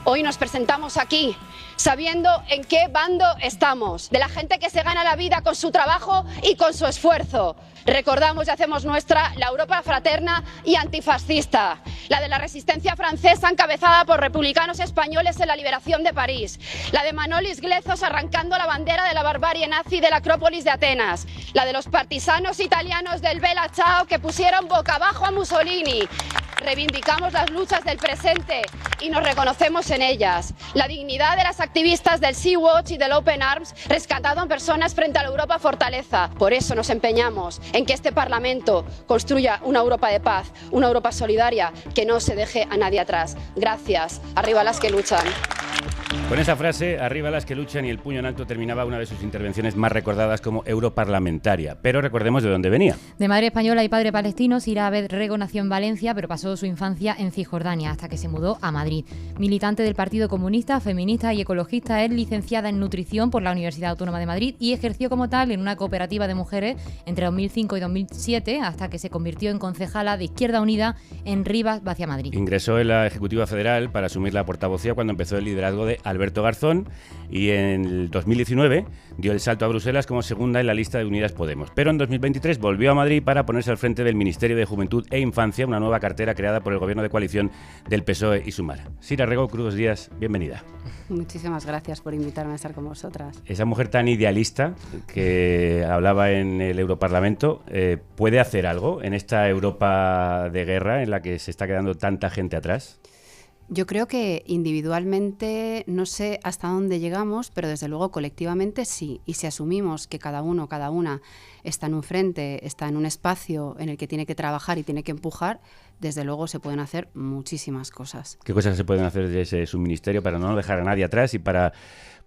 Hoy nos presentamos aquí sabiendo en qué bando estamos, de la gente que se gana la vida con su trabajo y con su esfuerzo. Recordamos y hacemos nuestra la Europa fraterna y antifascista, la de la resistencia francesa encabezada por republicanos españoles en la liberación de París, la de Manolis Glezos arrancando la bandera de la barbarie nazi de la Acrópolis de Atenas, la de los partisanos italianos del Bella Ciao que pusieron boca abajo a Mussolini. Reivindicamos las luchas del presente y nos reconocemos en ellas. La dignidad de las activistas del Sea-Watch y del Open Arms rescatado en personas frente a la Europa fortaleza. Por eso nos empeñamos en que este Parlamento construya una Europa de paz, una Europa solidaria, que no se deje a nadie atrás. Gracias. Arriba las que luchan. Con esa frase, arriba las que luchan y el puño en alto, terminaba una de sus intervenciones más recordadas como europarlamentaria. Pero recordemos de dónde venía. De madre española y padre palestino, Sira Abed Rego nació en Valencia, pero pasó su infancia en Cisjordania hasta que se mudó a Madrid. Militante del Partido Comunista, feminista y ecologista, es licenciada en nutrición por la Universidad Autónoma de Madrid y ejerció como tal en una cooperativa de mujeres entre 2005 y 2007 hasta que se convirtió en concejala de Izquierda Unida en Rivas hacia Madrid. Ingresó en la Ejecutiva Federal para asumir la portavocía cuando empezó el liderazgo de Alberto Garzón y en el 2019 dio el salto a Bruselas como segunda en la lista de Unidas Podemos. Pero en 2023 volvió a Madrid para ponerse al frente del Ministerio de Juventud e Infancia, una nueva cartera creada por el Gobierno de coalición del PSOE y Sumar. Sira Rego, crudos días, bienvenida. Muchísimas gracias por invitarme a estar con vosotras. Esa mujer tan idealista que hablaba en el Europarlamento, ¿puede hacer algo en esta Europa de guerra en la que se está quedando tanta gente atrás? Yo creo que individualmente no sé hasta dónde llegamos, pero desde luego colectivamente sí. Y si asumimos que cada uno, cada una está en un frente, está en un espacio en el que tiene que trabajar y tiene que empujar, desde luego se pueden hacer muchísimas cosas. ¿Qué cosas se pueden hacer desde su ministerio para no dejar a nadie atrás y para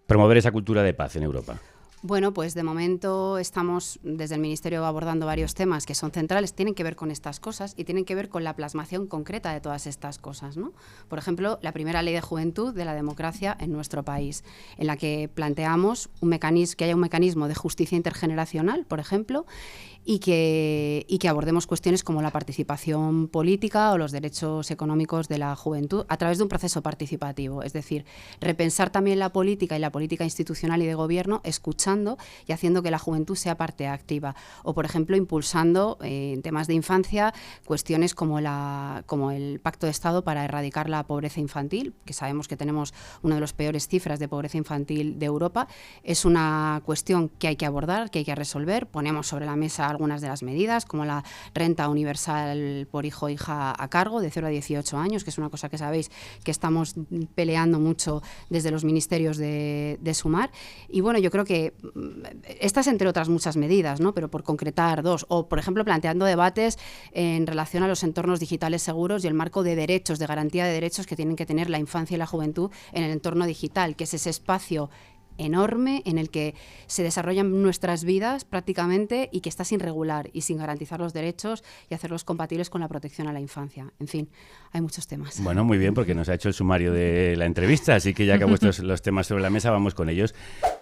promover esa cultura de paz en Europa? Bueno, pues de momento estamos desde el Ministerio abordando varios temas que son centrales, tienen que ver con estas cosas y tienen que ver con la plasmación concreta de todas estas cosas, ¿no? Por ejemplo, la primera ley de juventud de la democracia en nuestro país, en la que planteamos que haya un mecanismo de justicia intergeneracional, por ejemplo, y que abordemos cuestiones como la participación política o los derechos económicos de la juventud a través de un proceso participativo. Es decir, repensar también la política y la política institucional y de gobierno, escuchando y haciendo que la juventud sea parte activa. O, por ejemplo, impulsando en temas de infancia cuestiones como el Pacto de Estado para erradicar la pobreza infantil, que sabemos que tenemos una de las peores cifras de pobreza infantil de Europa. Es una cuestión que hay que abordar, que hay que resolver. Ponemos sobre la mesa algunas de las medidas, como la renta universal por hijo o hija a cargo de 0 a 18 años, que es una cosa que sabéis que estamos peleando mucho desde los ministerios de Sumar. Y bueno, yo creo que estas entre otras muchas medidas, ¿no? Pero por concretar dos, o por ejemplo planteando debates en relación a los entornos digitales seguros y el marco de derechos, de garantía de derechos que tienen que tener la infancia y la juventud en el entorno digital, que es ese espacio enorme en el que se desarrollan nuestras vidas prácticamente y que está sin regular y sin garantizar los derechos y hacerlos compatibles con la protección a la infancia. En fin, hay muchos temas. Bueno, muy bien, porque nos ha hecho el sumario de la entrevista, así que ya que ha puesto los temas sobre la mesa, vamos con ellos.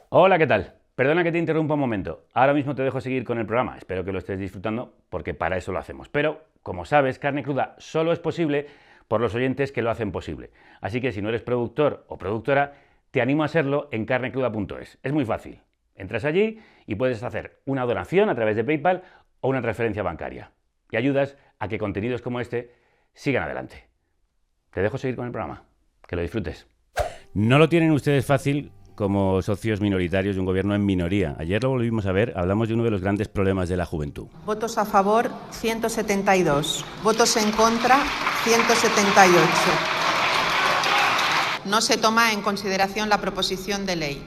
Hola, ¿qué tal? Perdona que te interrumpa un momento. Ahora mismo te dejo seguir con el programa. Espero que lo estés disfrutando porque para eso lo hacemos. Pero, como sabes, Carne Cruda solo es posible por los oyentes que lo hacen posible. Así que si no eres productor o productora, te animo a hacerlo en carnecruda.es. Es muy fácil. Entras allí y puedes hacer una donación a través de PayPal o una transferencia bancaria. Y ayudas a que contenidos como este sigan adelante. Te dejo seguir con el programa. Que lo disfrutes. No lo tienen ustedes fácil como socios minoritarios de un gobierno en minoría. Ayer lo volvimos a ver, hablamos de uno de los grandes problemas de la juventud. Votos a favor, 172. Votos en contra, 178. No se toma en consideración la proposición de ley.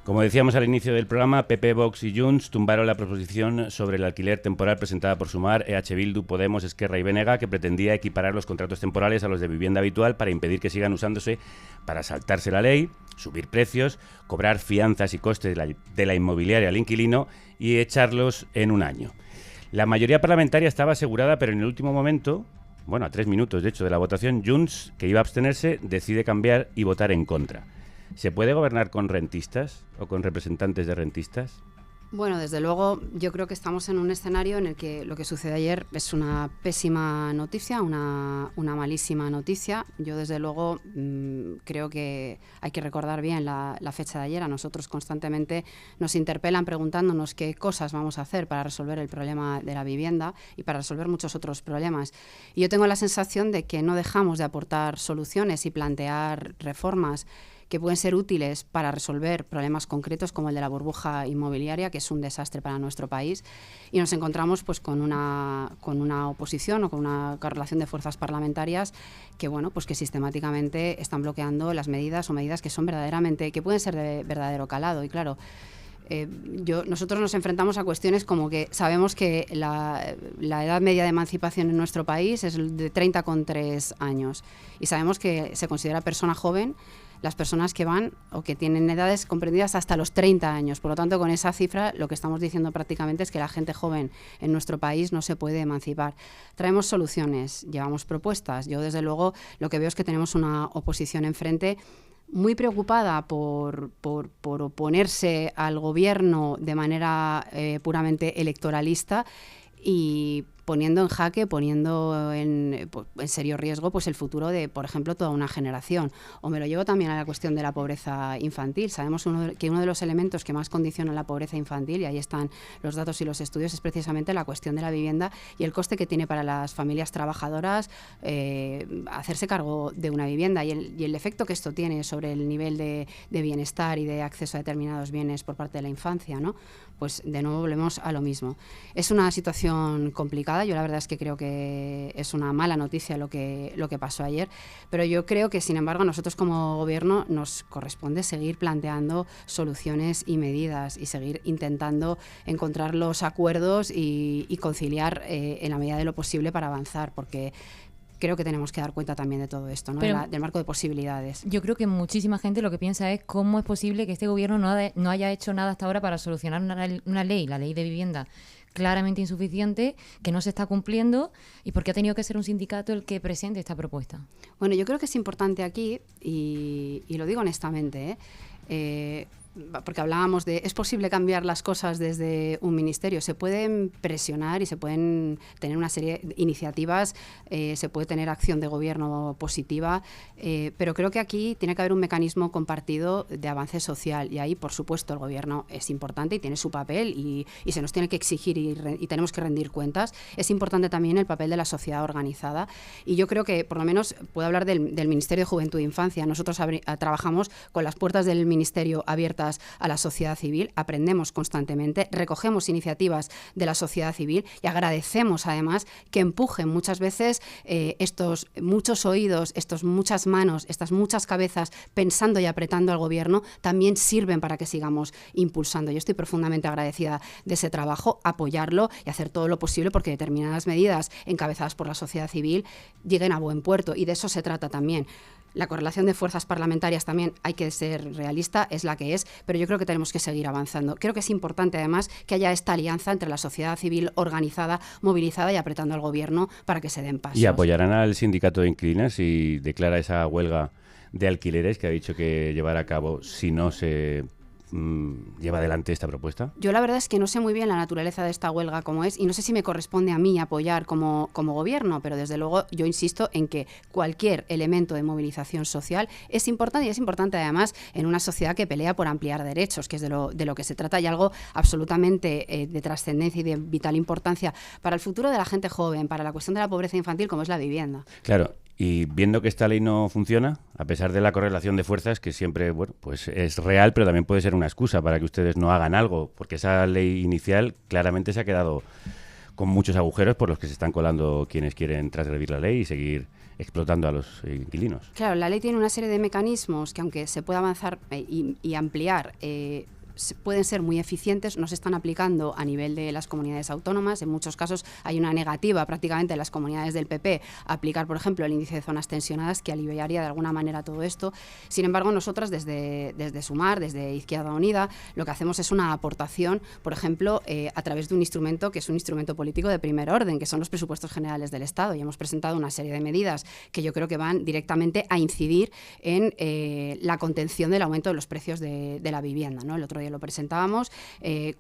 Como decíamos al inicio del programa, PP, Vox y Junts tumbaron la proposición sobre el alquiler temporal presentada por Sumar, EH Bildu, Podemos, Esquerra y BNG, que pretendía equiparar los contratos temporales a los de vivienda habitual para impedir que sigan usándose para saltarse la ley, subir precios, cobrar fianzas y costes de la inmobiliaria al inquilino y echarlos en un año. La mayoría parlamentaria estaba asegurada, pero en el último momento, bueno, a 3 minutos de hecho de la votación, Junts, que iba a abstenerse, decide cambiar y votar en contra. ¿Se puede gobernar con rentistas o con representantes de rentistas? Bueno, desde luego yo creo que estamos en un escenario en el que lo que sucede ayer es una pésima noticia, una malísima noticia. Yo desde luego creo que hay que recordar bien la fecha de ayer. A nosotros constantemente nos interpelan preguntándonos qué cosas vamos a hacer para resolver el problema de la vivienda y para resolver muchos otros problemas. Y yo tengo la sensación de que no dejamos de aportar soluciones y plantear reformas que pueden ser útiles para resolver problemas concretos como el de la burbuja inmobiliaria, que es un desastre para nuestro país, y nos encontramos pues con una oposición o con una correlación de fuerzas parlamentarias que bueno, pues que sistemáticamente están bloqueando las medidas o medidas que son verdaderamente, que pueden ser de verdadero calado. Y claro, nosotros nos enfrentamos a cuestiones como que sabemos que la edad media de emancipación en nuestro país es de 30,3 años y sabemos que se considera persona joven las personas que van o que tienen edades comprendidas hasta los 30 años. Por lo tanto, con esa cifra lo que estamos diciendo prácticamente es que la gente joven en nuestro país no se puede emancipar. Traemos soluciones, llevamos propuestas. Yo, desde luego, lo que veo es que tenemos una oposición enfrente muy preocupada por oponerse al gobierno de manera puramente electoralista y poniendo en jaque, poniendo en serio riesgo pues el futuro de, por ejemplo, toda una generación. O me lo llevo también a la cuestión de la pobreza infantil. Sabemos que uno de los elementos que más condiciona la pobreza infantil, y ahí están los datos y los estudios, es precisamente la cuestión de la vivienda y el coste que tiene para las familias trabajadoras hacerse cargo de una vivienda y el efecto que esto tiene sobre el nivel de bienestar y de acceso a determinados bienes por parte de la infancia, ¿no? Pues de nuevo volvemos a lo mismo. Es una situación complicada. Yo la verdad es que creo que es una mala noticia lo que pasó ayer, pero yo creo que, sin embargo, nosotros como gobierno nos corresponde seguir planteando soluciones y medidas y seguir intentando encontrar los acuerdos y conciliar en la medida de lo posible para avanzar, porque creo que tenemos que dar cuenta también de todo esto, ¿no? Del marco de posibilidades. Yo creo que muchísima gente lo que piensa es cómo es posible que este gobierno no haya hecho nada hasta ahora para solucionar una ley, la ley de vivienda, claramente insuficiente, que no se está cumpliendo, y por qué ha tenido que ser un sindicato el que presente esta propuesta. Bueno, yo creo que es importante aquí, y lo digo honestamente, porque hablábamos de, ¿es posible cambiar las cosas desde un ministerio? Se pueden presionar y se pueden tener una serie de iniciativas, se puede tener acción de gobierno positiva, pero creo que aquí tiene que haber un mecanismo compartido de avance social, y ahí, por supuesto, el gobierno es importante y tiene su papel y se nos tiene que exigir y tenemos que rendir cuentas. Es importante también el papel de la sociedad organizada, y yo creo que, por lo menos, puedo hablar del Ministerio de Juventud e Infancia. Nosotros trabajamos con las puertas del Ministerio abiertas a la sociedad civil, aprendemos constantemente, recogemos iniciativas de la sociedad civil y agradecemos además que empujen muchas veces estos muchos oídos, estas muchas manos, estas muchas cabezas pensando y apretando al gobierno, también sirven para que sigamos impulsando. Yo estoy profundamente agradecida de ese trabajo, apoyarlo y hacer todo lo posible porque determinadas medidas encabezadas por la sociedad civil lleguen a buen puerto, y de eso se trata también. La correlación de fuerzas parlamentarias también, hay que ser realista, es la que es, pero yo creo que tenemos que seguir avanzando. Creo que es importante además que haya esta alianza entre la sociedad civil organizada, movilizada y apretando al gobierno para que se den pasos. ¿Y apoyarán al sindicato de inquilinos si declara esa huelga de alquileres que ha dicho que llevará a cabo si no se lleva adelante esta propuesta? Yo la verdad es que no sé muy bien la naturaleza de esta huelga como es, y no sé si me corresponde a mí apoyar como gobierno, pero desde luego yo insisto en que cualquier elemento de movilización social es importante, y es importante además en una sociedad que pelea por ampliar derechos, que es de lo que se trata, y algo absolutamente de trascendencia y de vital importancia para el futuro de la gente joven, para la cuestión de la pobreza infantil, como es la vivienda. Claro. Y viendo que esta ley no funciona, a pesar de la correlación de fuerzas, que siempre, bueno, pues es real, pero también puede ser una excusa para que ustedes no hagan algo, porque esa ley inicial claramente se ha quedado con muchos agujeros por los que se están colando quienes quieren transgredir la ley y seguir explotando a los inquilinos. Claro, la ley tiene una serie de mecanismos que, aunque se pueda avanzar y ampliar, pueden ser muy eficientes, no se están aplicando a nivel de las comunidades autónomas. En muchos casos hay una negativa prácticamente de las comunidades del PP a aplicar, por ejemplo, el índice de zonas tensionadas, que aliviaría de alguna manera todo esto. Sin embargo, nosotros desde Sumar, desde Izquierda Unida, lo que hacemos es una aportación, por ejemplo, a través de un instrumento que es un instrumento político de primer orden, que son los presupuestos generales del Estado, y hemos presentado una serie de medidas que yo creo que van directamente a incidir en la contención del aumento de los precios de la vivienda, ¿no? El otro día lo presentábamos,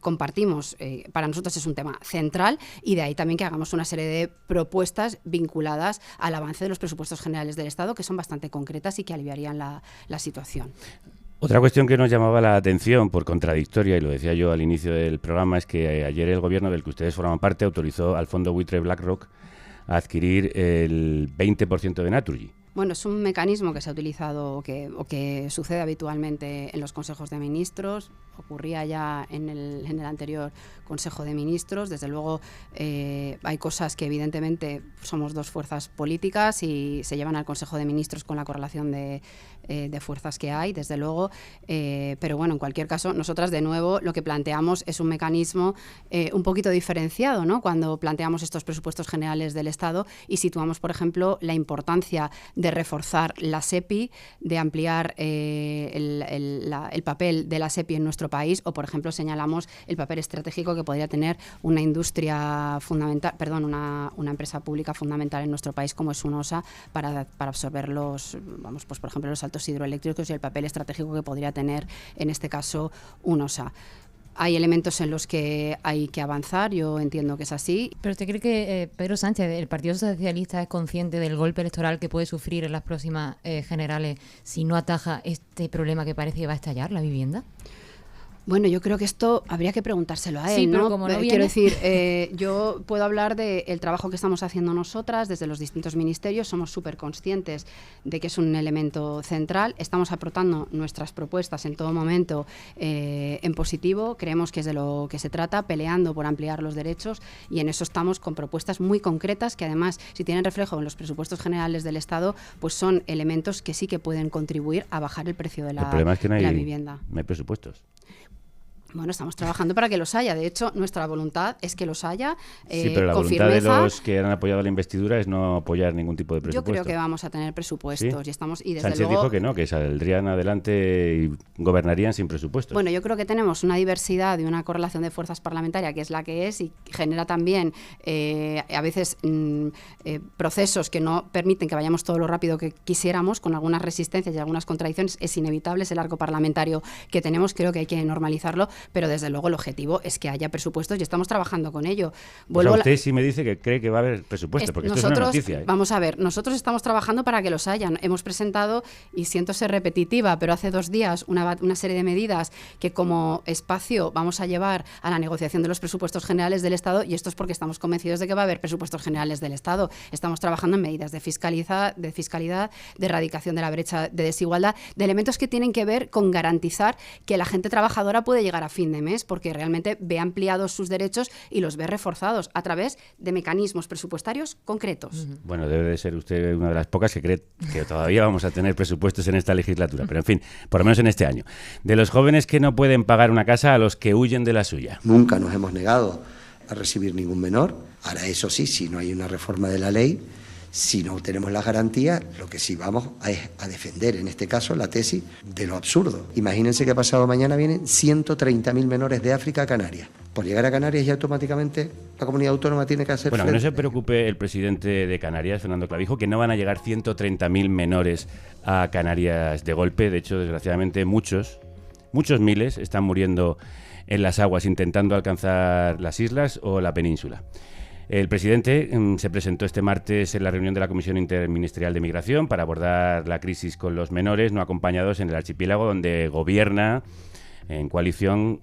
compartimos, para nosotros es un tema central y de ahí también que hagamos una serie de propuestas vinculadas al avance de los presupuestos generales del Estado, que son bastante concretas y que aliviarían la situación. Otra cuestión que nos llamaba la atención por contradictoria, y lo decía yo al inicio del programa, es que ayer el gobierno del que ustedes forman parte autorizó al fondo buitre BlackRock a adquirir el 20% de Naturgy. Bueno, es un mecanismo que se ha utilizado o que sucede habitualmente en los consejos de ministros, ocurría ya en el anterior Consejo de Ministros. Desde luego hay cosas que evidentemente somos dos fuerzas políticas y se llevan al Consejo de Ministros con la correlación de fuerzas que hay, desde luego, pero bueno, en cualquier caso, nosotras de nuevo lo que planteamos es un mecanismo un poquito diferenciado, ¿no? Cuando planteamos estos presupuestos generales del Estado y situamos, por ejemplo, la importancia de reforzar la SEPI, de ampliar el papel de la SEPI en nuestro país, o por ejemplo señalamos el papel estratégico que podría tener una industria fundamental, una empresa pública fundamental en nuestro país como es UNOSA para absorber por ejemplo los saltos hidroeléctricos y el papel estratégico que podría tener en este caso UNOSA. Hay elementos en los que hay que avanzar, yo entiendo que es así. ¿Pero usted cree que Pedro Sánchez, el Partido Socialista, es consciente del golpe electoral que puede sufrir en las próximas generales si no ataja este problema que parece que va a estallar, la vivienda? Bueno, yo creo que esto habría que preguntárselo a él, sí, pero ¿no? Como no Quiero decir, yo puedo hablar del trabajo que estamos haciendo nosotras desde los distintos ministerios. Somos súper conscientes de que es un elemento central. Estamos aportando nuestras propuestas en todo momento en positivo. Creemos que es de lo que se trata, peleando por ampliar los derechos, y en eso estamos con propuestas muy concretas que además, si tienen reflejo en los presupuestos generales del Estado, pues son elementos que sí que pueden contribuir a bajar el precio de la vivienda. No hay presupuestos. Bueno, estamos trabajando para que los haya. De hecho, nuestra voluntad es que los haya. Sí, pero la voluntad de los que han apoyado la investidura es no apoyar ningún tipo de presupuesto. Yo creo que vamos a tener presupuestos. ¿Sí? Y desde Sánchez luego dijo que no, que saldrían adelante y gobernarían sin presupuestos. Bueno, yo creo que tenemos una diversidad y una correlación de fuerzas parlamentarias que es la que es y genera también a veces procesos que no permiten que vayamos todo lo rápido que quisiéramos, con algunas resistencias y algunas contradicciones. Es inevitable ese arco parlamentario que tenemos, creo que hay que normalizarlo, pero desde luego el objetivo es que haya presupuestos y estamos trabajando con ello. Usted sí me dice que cree que va a haber presupuestos, porque esto es una noticia. Vamos a ver, nosotros estamos trabajando para que los hayan. Hemos presentado, y siento ser repetitiva, pero hace 2 días una serie de medidas que como espacio vamos a llevar a la negociación de los presupuestos generales del Estado, y esto es porque estamos convencidos de que va a haber presupuestos generales del Estado. Estamos trabajando en medidas de fiscalidad, de erradicación de la brecha de desigualdad, de elementos que tienen que ver con garantizar que la gente trabajadora puede llegar a fin de mes, porque realmente ve ampliados sus derechos y los ve reforzados a través de mecanismos presupuestarios concretos. Bueno, debe de ser usted una de las pocas que cree que todavía vamos a tener presupuestos en esta legislatura, pero en fin, por lo menos en este año. De los jóvenes que no pueden pagar una casa a los que huyen de la suya. Nunca nos hemos negado a recibir ningún menor. Ahora, eso sí, si no hay una reforma de la ley, si no tenemos las garantías, lo que sí vamos es a defender, en este caso, la tesis de lo absurdo. Imagínense que pasado mañana vienen 130.000 menores de África a Canarias. Por llegar a Canarias ya automáticamente la comunidad autónoma tiene que hacer... Bueno, que no se preocupe el presidente de Canarias, Fernando Clavijo, que no van a llegar 130.000 menores a Canarias de golpe. De hecho, desgraciadamente, muchos miles están muriendo en las aguas intentando alcanzar las islas o la península. El presidente se presentó este martes en la reunión de la Comisión Interministerial de Migración para abordar la crisis con los menores no acompañados en el archipiélago, donde gobiernan Coalición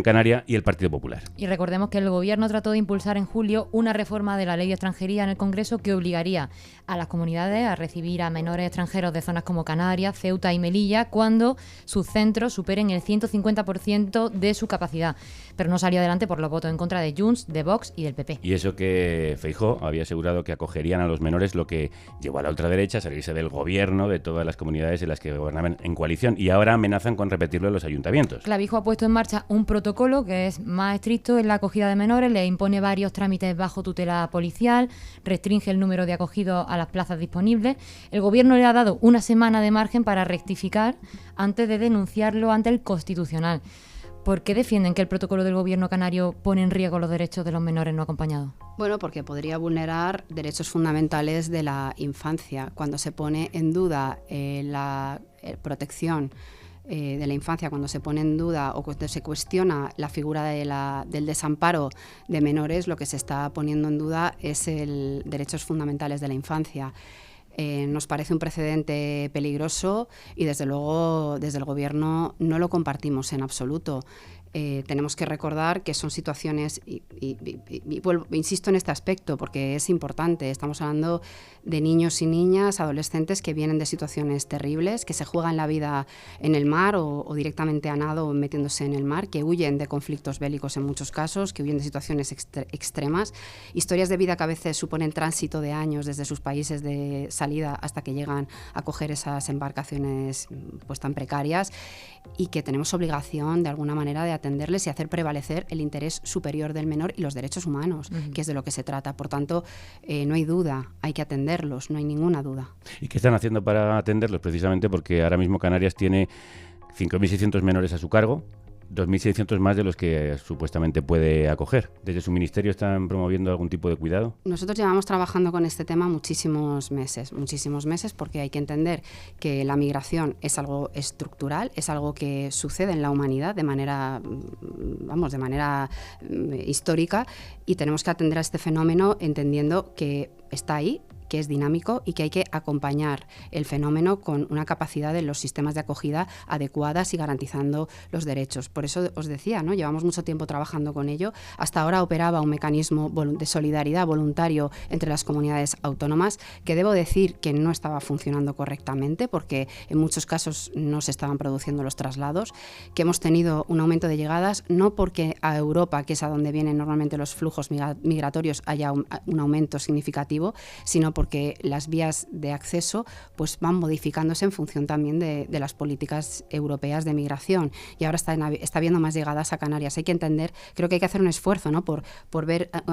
Canaria y el Partido Popular. Y recordemos que el Gobierno trató de impulsar en julio una reforma de la Ley de Extranjería en el Congreso que obligaría a las comunidades a recibir a menores extranjeros de zonas como Canarias, Ceuta y Melilla cuando sus centros superen el 150% de su capacidad. Pero no salió adelante por los votos en contra de Junts, de Vox y del PP. Y eso que Feijóo había asegurado que acogerían a los menores, lo que llevó a la ultraderecha a salirse del gobierno de todas las comunidades en las que gobernaban en coalición, y ahora amenazan con repetirlo en los ayuntamientos. Clavijo ha puesto en marcha un protocolo que es más estricto en la acogida de menores, le impone varios trámites bajo tutela policial, restringe el número de acogidos a las plazas disponibles. El Gobierno le ha dado una semana de margen para rectificar antes de denunciarlo ante el Constitucional. ¿Por qué defienden que el protocolo del Gobierno canario pone en riesgo los derechos de los menores no acompañados? Bueno, porque podría vulnerar derechos fundamentales de la infancia. Cuando se pone en duda la protección de la infancia, cuando se pone en duda o cuando se cuestiona la figura del desamparo de menores, lo que se está poniendo en duda es el derechos fundamentales de la infancia. Nos parece un precedente peligroso y desde luego desde el Gobierno no lo compartimos en absoluto. Tenemos que recordar que son situaciones, y insisto en este aspecto porque es importante, estamos hablando de niños y niñas, adolescentes que vienen de situaciones terribles, que se juegan la vida en el mar o directamente a nado o metiéndose en el mar, que huyen de conflictos bélicos en muchos casos, que huyen de situaciones extremas, historias de vida que a veces suponen tránsito de años desde sus países de salida hasta que llegan a coger esas embarcaciones pues tan precarias, y que tenemos obligación de alguna manera de atenderles y hacer prevalecer el interés superior del menor y los derechos humanos, que es de lo que se trata. Por tanto, no hay duda, hay que atenderlos, no hay ninguna duda. ¿Y qué están haciendo para atenderlos? Precisamente porque ahora mismo Canarias tiene 5.600 menores a su cargo, 2.600 más de los que supuestamente puede acoger. ¿Desde su ministerio están promoviendo algún tipo de cuidado? Nosotros llevamos trabajando con este tema muchísimos meses, porque hay que entender que la migración es algo estructural, es algo que sucede en la humanidad de manera histórica, y tenemos que atender a este fenómeno entendiendo que está ahí, que es dinámico y que hay que acompañar el fenómeno con una capacidad de los sistemas de acogida adecuadas y garantizando los derechos. Por eso os decía, ¿no? Llevamos mucho tiempo trabajando con ello. Hasta ahora operaba un mecanismo de solidaridad voluntario entre las comunidades autónomas, que debo decir que no estaba funcionando correctamente porque en muchos casos no se estaban produciendo los traslados, que hemos tenido un aumento de llegadas, no porque a Europa, que es a donde vienen normalmente los flujos migratorios, haya un aumento significativo, sino porque las vías de acceso pues van modificándose en función también de las políticas europeas de migración, y ahora está habiendo más llegadas a Canarias. Hay que entender, creo que hay que hacer un esfuerzo, ¿no? por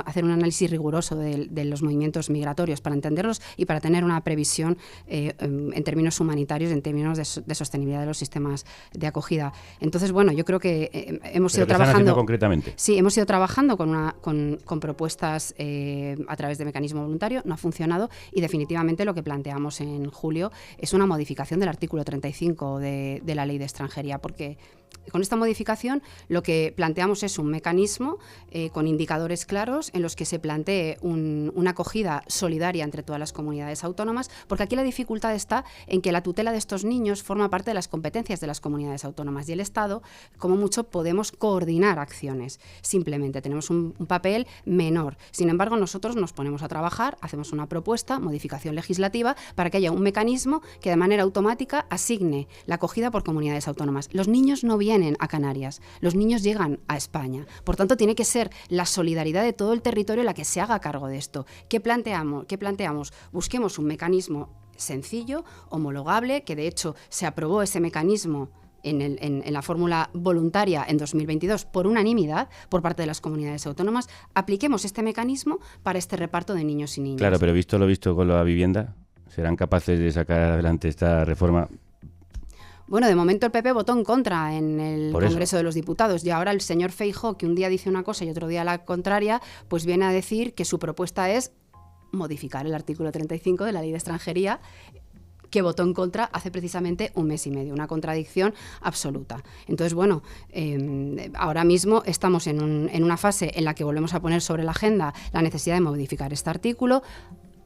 hacer un análisis riguroso de los movimientos migratorios para entenderlos y para tener una previsión en términos humanitarios, en términos de sostenibilidad de los sistemas de acogida. Entonces, bueno, yo creo que hemos ido trabajando concretamente. Sí, hemos ido trabajando con propuestas a través de mecanismo voluntario, no ha funcionado, y definitivamente lo que planteamos en julio es una modificación del artículo 35 de la Ley de Extranjería, porque con esta modificación lo que planteamos es un mecanismo con indicadores claros en los que se plantee una acogida solidaria entre todas las comunidades autónomas, porque aquí la dificultad está en que la tutela de estos niños forma parte de las competencias de las comunidades autónomas, y el Estado, como mucho, podemos coordinar acciones. Simplemente tenemos un papel menor. Sin embargo, nosotros nos ponemos a trabajar, hacemos una propuesta, modificación legislativa, para que haya un mecanismo que de manera automática asigne la acogida por comunidades autónomas. Los niños no vienen a Canarias, los niños llegan a España. Por tanto, tiene que ser la solidaridad de todo el territorio la que se haga cargo de esto. ¿Qué planteamos? Busquemos un mecanismo sencillo, homologable, que de hecho se aprobó ese mecanismo en la fórmula voluntaria en 2022 por unanimidad por parte de las comunidades autónomas. Apliquemos este mecanismo para este reparto de niños y niñas. Claro, pero visto lo visto con la vivienda, ¿serán capaces de sacar adelante esta reforma? Bueno, de momento el PP votó en contra en el Congreso de los Diputados, y ahora el señor Feijóo, que un día dice una cosa y otro día la contraria, pues viene a decir que su propuesta es modificar el artículo 35 de la Ley de Extranjería, que votó en contra hace precisamente un mes y medio, una contradicción absoluta. Entonces, bueno, ahora mismo estamos en una fase en la que volvemos a poner sobre la agenda la necesidad de modificar este artículo.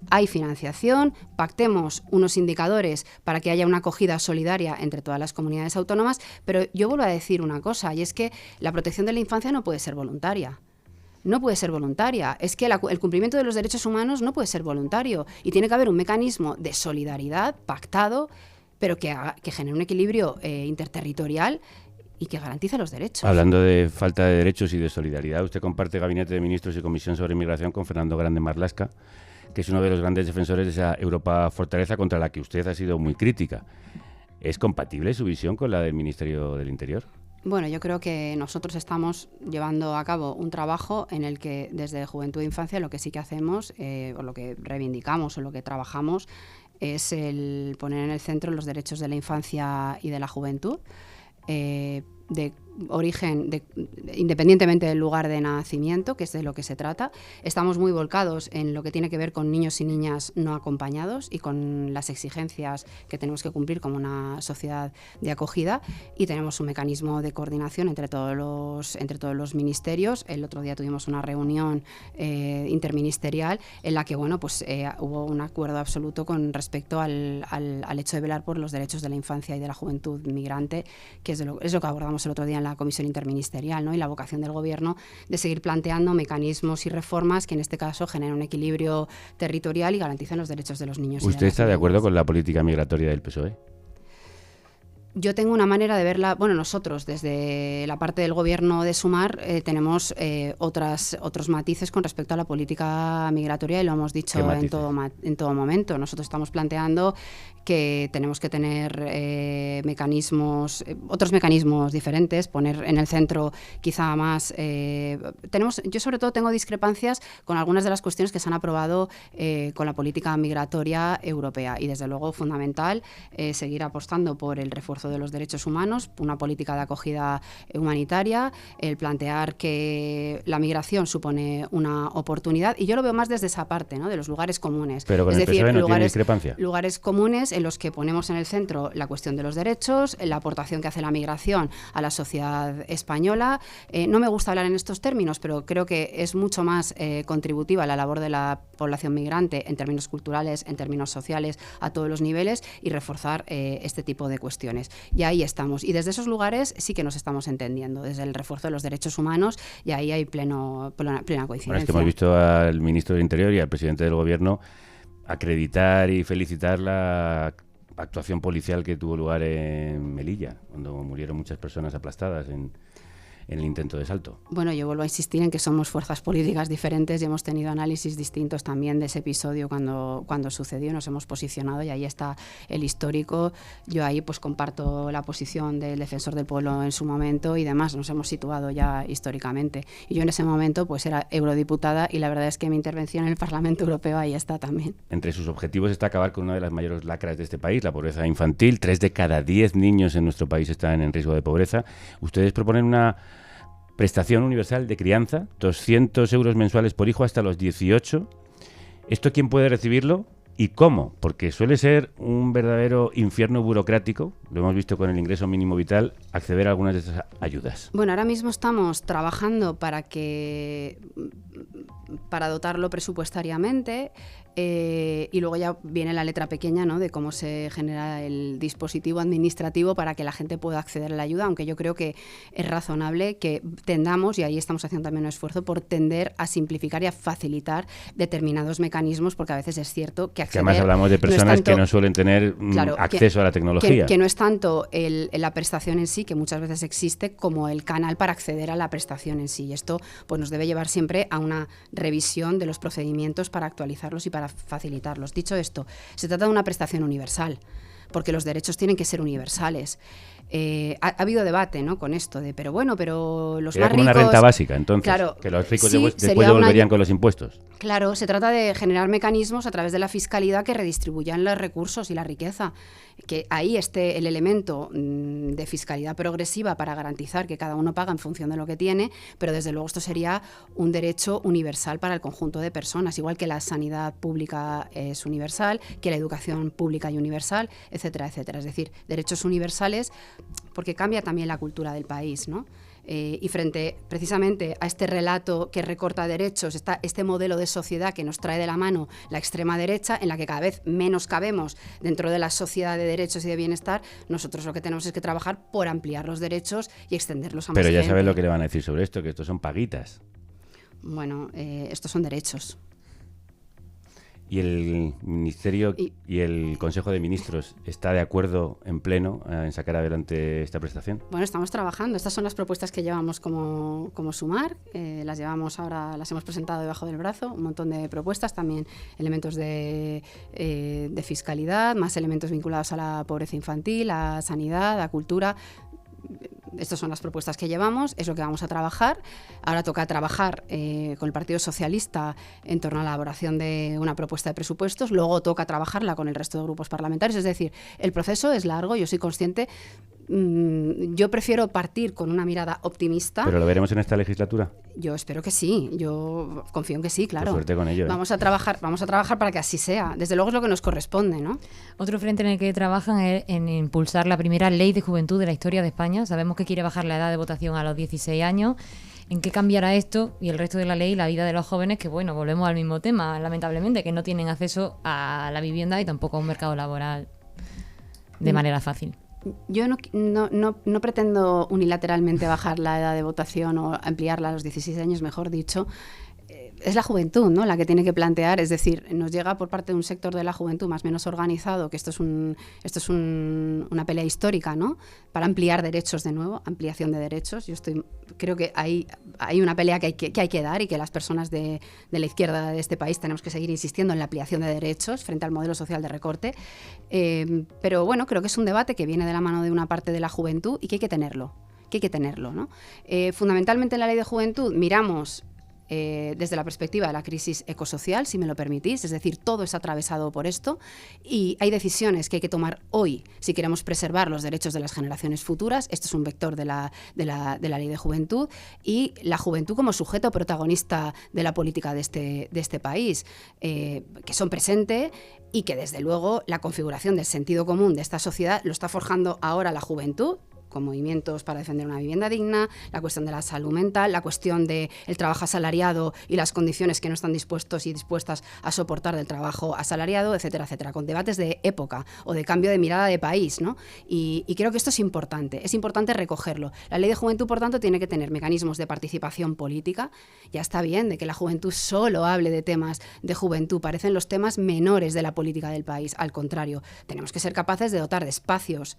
Hay financiación, pactemos unos indicadores para que haya una acogida solidaria entre todas las comunidades autónomas, pero yo vuelvo a decir una cosa, y es que la protección de la infancia no puede ser voluntaria. No puede ser voluntaria. Es que el cumplimiento de los derechos humanos no puede ser voluntario, y tiene que haber un mecanismo de solidaridad pactado, pero que genere un equilibrio interterritorial y que garantice los derechos. Hablando de falta de derechos y de solidaridad, usted comparte Gabinete de Ministros y Comisión sobre Inmigración con Fernando Grande Marlaska, que es uno de los grandes defensores de esa Europa fortaleza contra la que usted ha sido muy crítica. ¿Es compatible su visión con la del Ministerio del Interior? Bueno, yo creo que nosotros estamos llevando a cabo un trabajo en el que desde Juventud e Infancia lo que sí que hacemos, o lo que reivindicamos o lo que trabajamos, es el poner en el centro los derechos de la infancia y de la juventud. de origen, independientemente del lugar de nacimiento, que es de lo que se trata. Estamos muy volcados en lo que tiene que ver con niños y niñas no acompañados y con las exigencias que tenemos que cumplir como una sociedad de acogida, y tenemos un mecanismo de coordinación entre todos los ministerios. El otro día tuvimos una reunión interministerial en la que hubo un acuerdo absoluto con respecto al hecho de velar por los derechos de la infancia y de la juventud migrante, que es lo que abordamos el otro día en la Comisión Interministerial, ¿no? Y la vocación del Gobierno de seguir planteando mecanismos y reformas que en este caso generen un equilibrio territorial y garanticen los derechos de los niños. ¿Usted está de acuerdo con la política migratoria del PSOE? Yo tengo una manera de verla, nosotros desde la parte del Gobierno de Sumar tenemos otros matices con respecto a la política migratoria, y lo hemos dicho en todo momento. Nosotros estamos planteando que tenemos que tener otros mecanismos diferentes, poner en el centro quizá más... yo sobre todo tengo discrepancias con algunas de las cuestiones que se han aprobado con la política migratoria europea, y desde luego fundamental seguir apostando por el refuerzo de los derechos humanos, una política de acogida humanitaria, el plantear que la migración supone una oportunidad, y yo lo veo más desde esa parte, ¿no? De los lugares comunes. Pero con el PSOE no tiene discrepancia. Lugares comunes en los que ponemos en el centro la cuestión de los derechos, la aportación que hace la migración a la sociedad española. No me gusta hablar en estos términos, pero creo que es mucho más contributiva la labor de la población migrante en términos culturales, en términos sociales, a todos los niveles, y reforzar este tipo de cuestiones. Y ahí estamos. Y desde esos lugares sí que nos estamos entendiendo, desde el refuerzo de los derechos humanos, y ahí hay plena coincidencia. Bueno, es que hemos visto al ministro del Interior y al presidente del Gobierno acreditar y felicitar la actuación policial que tuvo lugar en Melilla, cuando murieron muchas personas aplastadas en el intento de asalto. Bueno, yo vuelvo a insistir en que somos fuerzas políticas diferentes y hemos tenido análisis distintos también de ese episodio cuando sucedió. Nos hemos posicionado y ahí está el histórico. Yo ahí pues comparto la posición del defensor del pueblo en su momento y demás. Nos hemos situado ya históricamente. Y yo en ese momento pues era eurodiputada, y la verdad es que mi intervención en el Parlamento Europeo ahí está también. Entre sus objetivos está acabar con una de las mayores lacras de este país, la pobreza infantil. 3 de cada 10 niños en nuestro país están en riesgo de pobreza. Ustedes proponen una prestación universal de crianza, 200 euros mensuales por hijo hasta los 18. ¿Esto quién puede recibirlo y cómo? Porque suele ser un verdadero infierno burocrático, lo hemos visto con el ingreso mínimo vital, acceder a algunas de estas ayudas. Bueno, ahora mismo estamos trabajando para dotarlo presupuestariamente, y luego ya viene la letra pequeña, ¿no?, de cómo se genera el dispositivo administrativo para que la gente pueda acceder a la ayuda, aunque yo creo que es razonable que tendamos, y ahí estamos haciendo también un esfuerzo por tender a simplificar y a facilitar determinados mecanismos, porque a veces es cierto que acceder... Que además hablamos de personas no es tanto, que no suelen tener acceso a la tecnología. Que no es tanto la prestación en sí, que muchas veces existe, como el canal para acceder a la prestación en sí. Y esto pues nos debe llevar siempre a una revisión de los procedimientos para actualizarlos y para facilitarlos. Dicho esto, se trata de una prestación universal, porque los derechos tienen que ser universales. Ha habido debate, ¿no?, con esto de, pero los Era más como ricos... una renta básica, entonces, claro, que los ricos sí, después devolverían con los impuestos. Claro, se trata de generar mecanismos a través de la fiscalidad que redistribuyan los recursos y la riqueza, que ahí esté el elemento de fiscalidad progresiva para garantizar que cada uno paga en función de lo que tiene, pero desde luego esto sería un derecho universal para el conjunto de personas, igual que la sanidad pública es universal, que la educación pública y universal, etcétera, etcétera. Es decir, derechos universales, porque cambia también la cultura del país, ¿no? Y frente precisamente a este relato que recorta derechos, está este modelo de sociedad que nos trae de la mano la extrema derecha, en la que cada vez menos cabemos dentro de la sociedad de derechos y de bienestar, nosotros lo que tenemos es que trabajar por ampliar los derechos y extenderlos a más gente. Pero ya sabes lo que le van a decir sobre esto, que estos son paguitas. Bueno, estos son derechos. ¿Y el Ministerio y el Consejo de Ministros está de acuerdo en pleno en sacar adelante esta prestación? Bueno, estamos trabajando. Estas son las propuestas que llevamos como Sumar. Las llevamos ahora, las hemos presentado debajo del brazo, un montón de propuestas, también elementos de fiscalidad, más elementos vinculados a la pobreza infantil, a sanidad, a cultura. Estas son las propuestas que llevamos, es lo que vamos a trabajar. Ahora toca trabajar con el Partido Socialista en torno a la elaboración de una propuesta de presupuestos, luego toca trabajarla con el resto de grupos parlamentarios, es decir, el proceso es largo, yo soy consciente yo prefiero partir con una mirada optimista. ¿Pero lo veremos en esta legislatura? Yo espero que sí, yo confío en que sí, claro. Qué suerte con ello, ¿eh? Vamos a trabajar para que así sea. Desde luego es lo que nos corresponde, ¿no? Otro frente en el que trabajan es en impulsar la primera ley de juventud de la historia de España. Sabemos que quiere bajar la edad de votación a los 16 años. ¿En qué cambiará esto y el resto de la ley la vida de los jóvenes? Que bueno, volvemos al mismo tema, lamentablemente, que no tienen acceso a la vivienda y tampoco a un mercado laboral de manera fácil. Yo no pretendo unilateralmente bajar la edad de votación o ampliarla a los 16 años, mejor dicho. Es la juventud, ¿no?, la que tiene que plantear, es decir, nos llega por parte de un sector de la juventud más o menos organizado, que esto es una pelea histórica, ¿no?, para ampliar derechos de nuevo, ampliación de derechos. Creo que hay una pelea que hay que dar, y que las personas de la izquierda de este país tenemos que seguir insistiendo en la ampliación de derechos frente al modelo social de recorte. Pero bueno, creo que es un debate que viene de la mano de una parte de la juventud y que hay que tenerlo, ¿no? Fundamentalmente en la ley de juventud miramos desde la perspectiva de la crisis ecosocial, si me lo permitís, es decir, todo es atravesado por esto, y hay decisiones que hay que tomar hoy si queremos preservar los derechos de las generaciones futuras. Esto es un vector de la ley de juventud, y la juventud como sujeto protagonista de la política de este país, que son presente, y que desde luego la configuración del sentido común de esta sociedad lo está forjando ahora la juventud, con movimientos para defender una vivienda digna, la cuestión de la salud mental, la cuestión del trabajo asalariado y las condiciones que no están dispuestos y dispuestas a soportar del trabajo asalariado, etcétera, etcétera, con debates de época o de cambio de mirada de país, ¿no? Y creo que esto es importante recogerlo. La ley de juventud, por tanto, tiene que tener mecanismos de participación política. Ya está bien de que la juventud solo hable de temas de juventud, parecen los temas menores de la política del país. Al contrario, tenemos que ser capaces de dotar de espacios.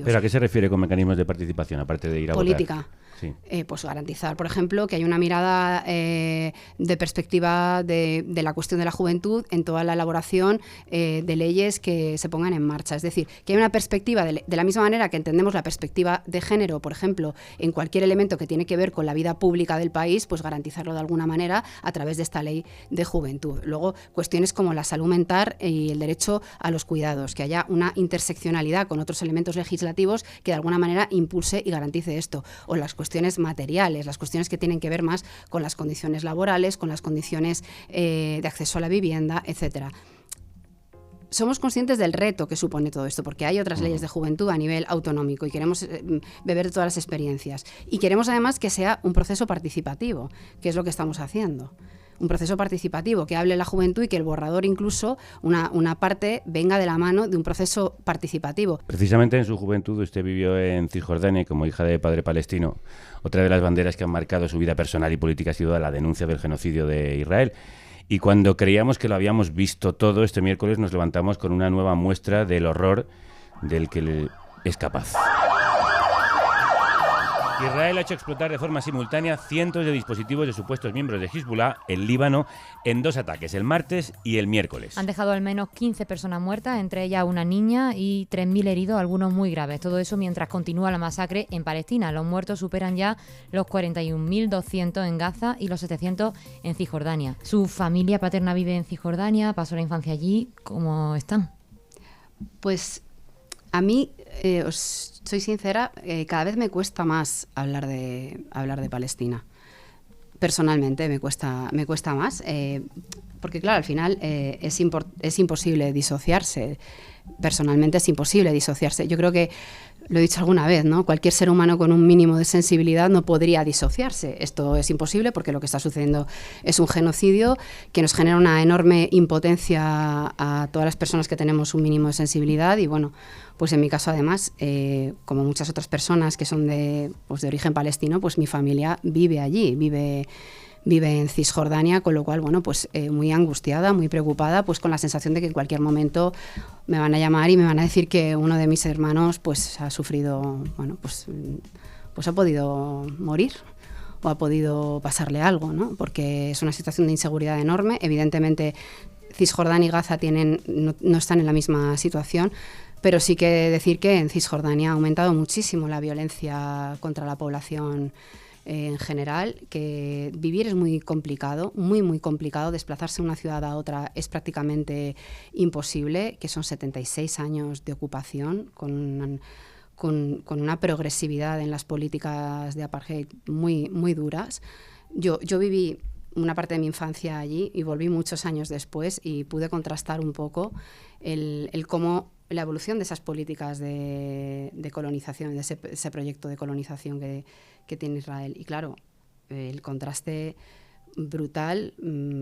¿Pero a qué se refiere con mecanismos de participación, aparte de ir a política? Votar? Sí. Pues garantizar, por ejemplo, que hay una mirada de perspectiva de la cuestión de la juventud en toda la elaboración de leyes que se pongan en marcha. Es decir, que hay una perspectiva, de la misma manera que entendemos la perspectiva de género, por ejemplo, en cualquier elemento que tiene que ver con la vida pública del país, pues garantizarlo de alguna manera a través de esta ley de juventud. Luego, cuestiones como la salud mental y el derecho a los cuidados, que haya una interseccionalidad con otros elementos legislativos que de alguna manera impulse y garantice esto. O las cuestiones materiales, las cuestiones que tienen que ver más con las condiciones laborales, con las condiciones de acceso a la vivienda, etcétera. Somos conscientes del reto que supone todo esto, porque hay otras leyes de juventud a nivel autonómico y queremos beber de todas las experiencias. Y queremos además que sea un proceso participativo, que es lo que estamos haciendo. Un proceso participativo, que hable la juventud y que el borrador, incluso una parte, venga de la mano de un proceso participativo. Precisamente en su juventud usted vivió en Cisjordania como hija de padre palestino. Otra de las banderas que han marcado su vida personal y política ha sido la denuncia del genocidio de Israel. Y cuando creíamos que lo habíamos visto todo, este miércoles nos levantamos con una nueva muestra del horror del que es capaz. Israel ha hecho explotar de forma simultánea cientos de dispositivos de supuestos miembros de Hezbollah en Líbano en 2 ataques, el martes y el miércoles. Han dejado al menos 15 personas muertas, entre ellas una niña, y 3.000 heridos, algunos muy graves. Todo eso mientras continúa la masacre en Palestina. Los muertos superan ya los 41.200 en Gaza y los 700 en Cisjordania. Su familia paterna vive en Cisjordania, pasó la infancia allí. ¿Cómo están? Pues a mí, os soy sincera, cada vez me cuesta más hablar de Palestina. Personalmente me cuesta más, porque claro, al final es imposible disociarse. Personalmente es imposible disociarse. Yo creo que, lo he dicho alguna vez, ¿no? Cualquier ser humano con un mínimo de sensibilidad no podría disociarse. Esto es imposible porque lo que está sucediendo es un genocidio que nos genera una enorme impotencia a todas las personas que tenemos un mínimo de sensibilidad. Y bueno, pues en mi caso además, como muchas otras personas que son de origen palestino, pues mi familia vive allí, vive en Cisjordania, con lo cual, bueno, pues muy angustiada, muy preocupada, pues con la sensación de que en cualquier momento me van a llamar y me van a decir que uno de mis hermanos pues ha sufrido, bueno, pues ha podido morir o ha podido pasarle algo, ¿no? Porque es una situación de inseguridad enorme. Evidentemente, Cisjordania y Gaza no están en la misma situación, pero sí que decir que en Cisjordania ha aumentado muchísimo la violencia contra la población en general, que vivir es muy complicado, muy complicado, desplazarse de una ciudad a otra es prácticamente imposible, que son 76 años de ocupación con con una progresividad en las políticas de apartheid muy, muy duras. Yo viví una parte de mi infancia allí y volví muchos años después y pude contrastar un poco el cómo la evolución de esas políticas de colonización, de ese proyecto de colonización que tiene Israel. Y claro, el contraste brutal,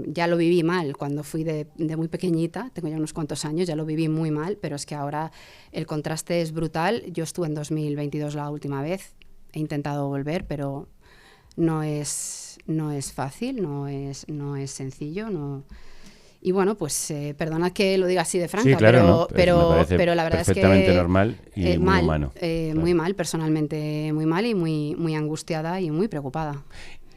ya lo viví mal cuando fui de muy pequeñita, tengo ya unos cuantos años, ya lo viví muy mal, pero es que ahora el contraste es brutal. Yo estuve en 2022 la última vez, he intentado volver, pero no es fácil, no es sencillo, no. Y bueno, pues perdona que lo diga así de franca, sí, claro, pero, no, pero la verdad es que perfectamente normal y muy mal, humano. Claro. Muy mal, personalmente muy mal y muy angustiada y muy preocupada.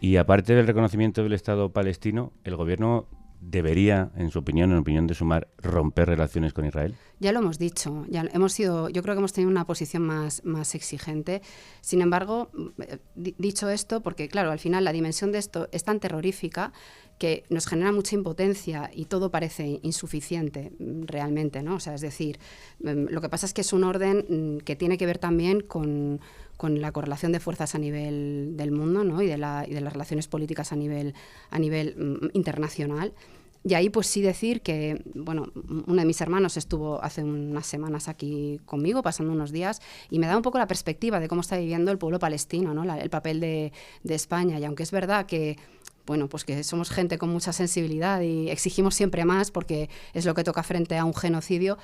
Y aparte del reconocimiento del Estado palestino, ¿el gobierno debería, en su opinión, en opinión de Sumar, romper relaciones con Israel? Ya lo hemos dicho, yo creo que hemos tenido una posición más exigente. Sin embargo, dicho esto, porque claro, al final la dimensión de esto es tan terrorífica que nos genera mucha impotencia y todo parece insuficiente realmente, ¿no? O sea, es decir, lo que pasa es que es un orden que tiene que ver también con la correlación de fuerzas a nivel del mundo, ¿no? y de las relaciones políticas a nivel internacional. Y ahí pues sí decir que, bueno, uno de mis hermanos estuvo hace unas semanas aquí conmigo, pasando unos días, y me da un poco la perspectiva de cómo está viviendo el pueblo palestino, ¿no? El papel de España. Y aunque es verdad que, bueno, pues que somos gente con mucha sensibilidad y exigimos siempre más porque es lo que toca frente a un genocidio,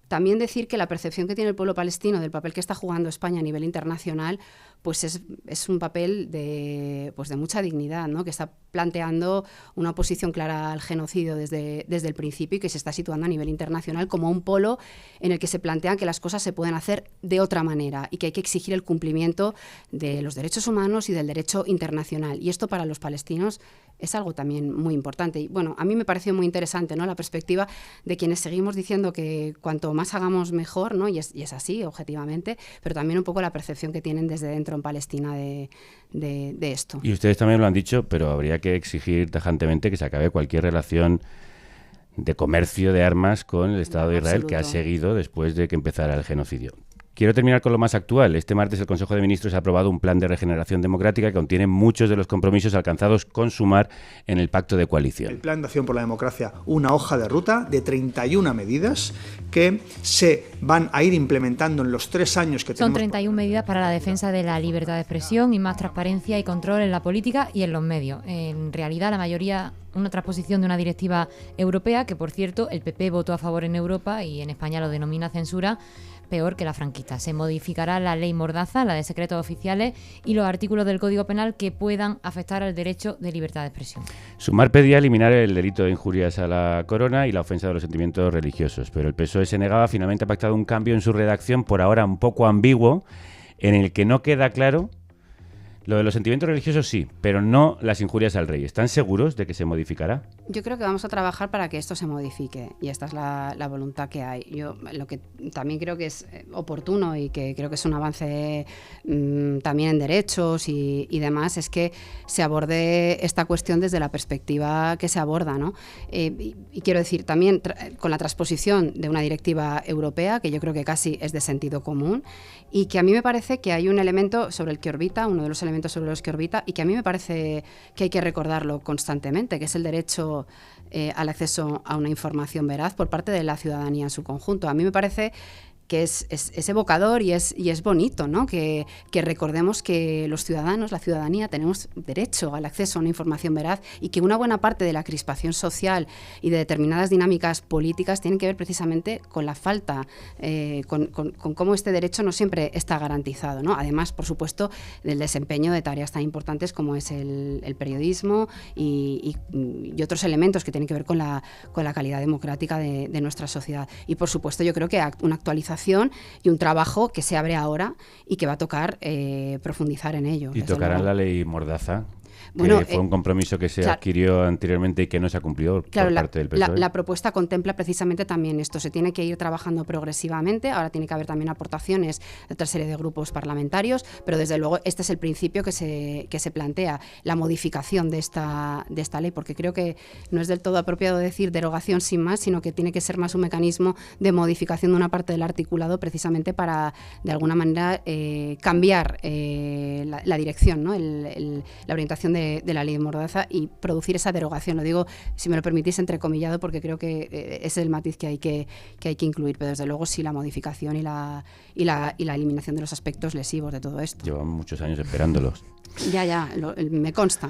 también decir que la percepción que tiene el pueblo palestino del papel que está jugando España a nivel internacional, pues es un papel de mucha dignidad, ¿no? Que está planteando una oposición clara al genocidio desde el principio y que se está situando a nivel internacional como un polo en el que se plantean que las cosas se pueden hacer de otra manera y que hay que exigir el cumplimiento de los derechos humanos y del derecho internacional. Y esto para los palestinos es algo también muy importante. Y bueno, a mí me pareció muy interesante, ¿no? La perspectiva de quienes seguimos diciendo que cuanto más hagamos mejor, ¿no? Y es así, objetivamente, pero también un poco la percepción que tienen desde dentro en Palestina de esto. Y ustedes también lo han dicho, pero habría que exigir tajantemente que se acabe cualquier relación de comercio de armas con el Estado de Israel, que ha seguido después de que empezara el genocidio. Quiero terminar con lo más actual. Este martes el Consejo de Ministros ha aprobado un plan de regeneración democrática que contiene muchos de los compromisos alcanzados con Sumar en el Pacto de Coalición. El Plan de Acción por la Democracia, una hoja de ruta de 31 medidas que se van a ir implementando en los 3 años que tenemos. Son 31 medidas para la defensa de la libertad de expresión y más transparencia y control en la política y en los medios. En realidad, la mayoría una transposición de una directiva europea que, por cierto, el PP votó a favor en Europa y en España lo denomina censura, peor que la franquista. Se modificará la ley Mordaza, la de secretos oficiales y los artículos del Código Penal que puedan afectar al derecho de libertad de expresión. Sumar pedía eliminar el delito de injurias a la corona y la ofensa de los sentimientos religiosos, pero el PSOE se negaba. Finalmente ha pactado un cambio en su redacción, por ahora un poco ambiguo, en el que no queda claro. Lo de los sentimientos religiosos sí, pero no las injurias al rey. ¿Están seguros de que se modificará? Yo creo que vamos a trabajar para que esto se modifique y esta es la voluntad que hay. Yo lo que también creo que es oportuno y que creo que es un avance también en derechos y demás es que se aborde esta cuestión desde la perspectiva que se aborda, ¿no? Y quiero decir, también con la transposición de una directiva europea, que yo creo que casi es de sentido común y que a mí me parece que hay un elemento sobre el que orbita, uno de los elementos sobre los que orbita y que a mí me parece que hay que recordarlo constantemente, que es el derecho al acceso a una información veraz por parte de la ciudadanía en su conjunto. A mí me parece que es evocador y es bonito, ¿no? Que recordemos que los ciudadanos, la ciudadanía, tenemos derecho al acceso a una información veraz y que una buena parte de la crispación social y de determinadas dinámicas políticas tienen que ver precisamente con la falta, con cómo este derecho no siempre está garantizado, ¿no? Además, por supuesto, del desempeño de tareas tan importantes como es el periodismo y otros elementos que tienen que ver con la calidad democrática de nuestra sociedad. Y, por supuesto, yo creo que una actualización y un trabajo que se abre ahora y que va a tocar profundizar en ello. ¿Y tocará la ley Mordaza? Bueno, que fue un compromiso que se claro, adquirió anteriormente y que no se ha cumplido por parte del PSOE. La propuesta contempla precisamente también esto. Se tiene que ir trabajando progresivamente. Ahora tiene que haber también aportaciones de otra serie de grupos parlamentarios, pero desde luego este es el principio que se plantea, la modificación de esta ley, porque creo que no es del todo apropiado decir derogación sin más, sino que tiene que ser más un mecanismo de modificación de una parte del articulado precisamente para, de alguna manera, cambiar la dirección, ¿no? La orientación de la ley de Mordaza y producir esa derogación. Lo digo, si me lo permitís, entrecomillado, porque creo que ese es el matiz que hay que incluir, pero desde luego sí la modificación y la eliminación de los aspectos lesivos de todo esto. Llevan muchos años esperándolos. Ya, me consta.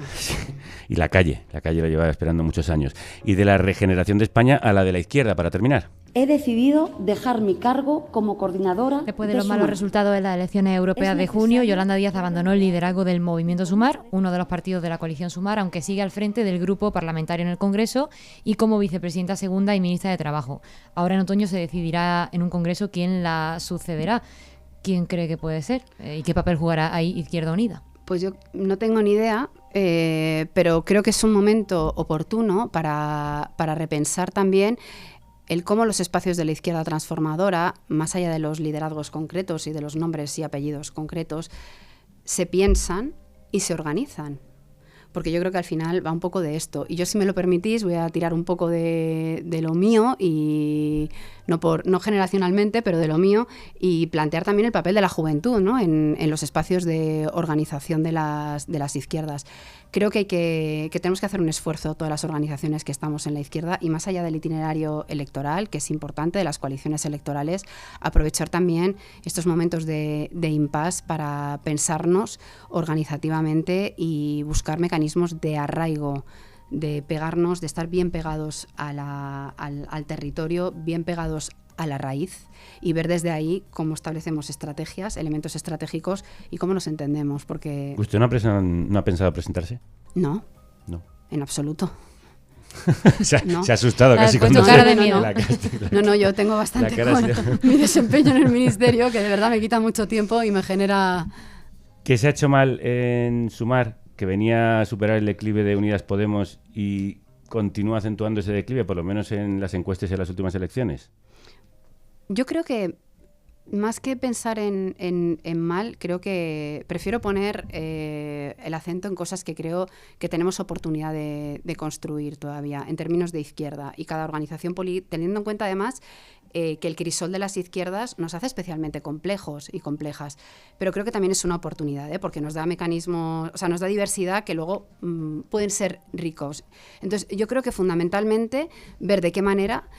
Y la calle lo lleva esperando muchos años. Y de la regeneración de España a la de la izquierda, para terminar. He decidido dejar mi cargo como coordinadora. Después de los malos resultados de las elecciones europeas de junio, Yolanda Díaz abandonó el liderazgo del Movimiento Sumar, uno de los partidos de la coalición Sumar, aunque sigue al frente del grupo parlamentario en el Congreso y como vicepresidenta segunda y ministra de Trabajo. Ahora en otoño se decidirá en un Congreso quién la sucederá. ¿Quién cree que puede ser? ¿Y qué papel jugará ahí Izquierda Unida? Pues yo no tengo ni idea, pero creo que es un momento oportuno para repensar también el cómo los espacios de la izquierda transformadora, más allá de los liderazgos concretos y de los nombres y apellidos concretos, se piensan y se organizan. Porque yo creo que al final va un poco de esto. Y yo, si me lo permitís, voy a tirar un poco de lo mío, y no generacionalmente, pero de lo mío, y plantear también el papel de la juventud, ¿no? en los espacios de organización de las izquierdas. Creo que tenemos que hacer un esfuerzo, todas las organizaciones que estamos en la izquierda, y más allá del itinerario electoral, que es importante, de las coaliciones electorales, aprovechar también estos momentos de impasse para pensarnos organizativamente y buscar mecanismos de arraigo, de pegarnos, de estar bien pegados al territorio, bien pegados a la raíz, y ver desde ahí cómo establecemos estrategias, elementos estratégicos y cómo nos entendemos. Porque ¿Usted no ha pensado presentarse? No, en absoluto. Se ha asustado casi con cara de miedo. No, yo tengo bastante con mi desempeño en el ministerio, que de verdad me quita mucho tiempo y me genera... ¿Qué se ha hecho mal en Sumar, que venía a superar el declive de Unidas Podemos y continúa acentuando ese declive, por lo menos en las encuestas y en las últimas elecciones? Yo creo que, más que pensar en mal, creo que prefiero poner el acento en cosas que creo que tenemos oportunidad de construir todavía, en términos de izquierda. Y cada organización política, teniendo en cuenta además que el crisol de las izquierdas nos hace especialmente complejos y complejas. Pero creo que también es una oportunidad, porque nos da mecanismos, o sea, nos da diversidad que luego pueden ser ricos. Entonces, yo creo que fundamentalmente ver de qué manera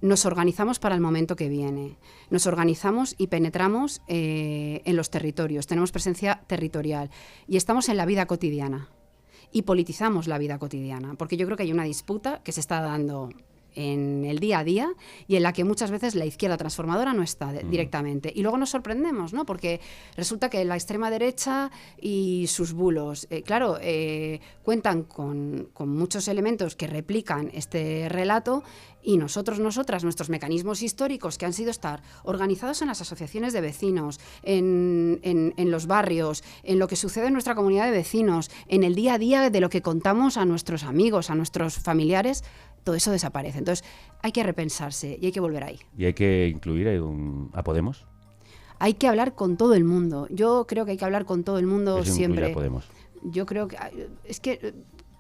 nos organizamos para el momento que viene. Nos organizamos y penetramos en los territorios, tenemos presencia territorial y estamos en la vida cotidiana y politizamos la vida cotidiana, porque yo creo que hay una disputa que se está dando en el día a día y en la que muchas veces la izquierda transformadora no está directamente. Y luego nos sorprendemos, ¿no? Porque resulta que la extrema derecha y sus bulos, cuentan con muchos elementos que replican este relato, y nosotras, nuestros mecanismos históricos, que han sido estar organizados en las asociaciones de vecinos, en los barrios, en lo que sucede en nuestra comunidad de vecinos, en el día a día de lo que contamos a nuestros amigos, a nuestros familiares, todo eso desaparece. Entonces hay que repensarse y hay que volver ahí. ¿Y hay que incluir a Podemos? Hay que hablar con todo el mundo. Yo creo que hay que hablar con todo el mundo siempre. Podemos. Yo creo que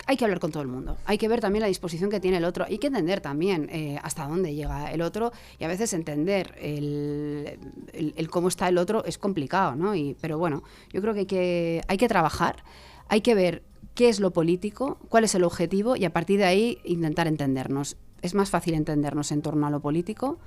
hay que hablar con todo el mundo. Hay que ver también la disposición que tiene el otro. Hay que entender también hasta dónde llega el otro, y a veces entender el cómo está el otro es complicado, ¿no? Pero bueno, yo creo que hay que trabajar, hay que ver qué es lo político, cuál es el objetivo, y a partir de ahí intentar entendernos. Es más fácil entendernos en torno a lo político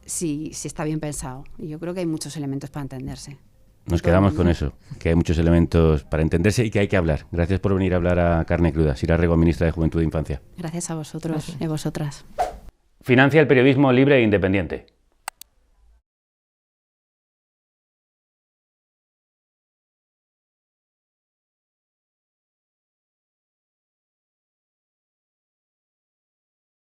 si está bien pensado. Y yo creo que hay muchos elementos para entenderse. Nos quedamos con eso, que hay muchos elementos para entenderse y que hay que hablar. Gracias por venir a hablar a Carne Cruda. Sira Rego, ministra de Juventud e Infancia. Gracias a vosotros y a vosotras. Financia el periodismo libre e independiente.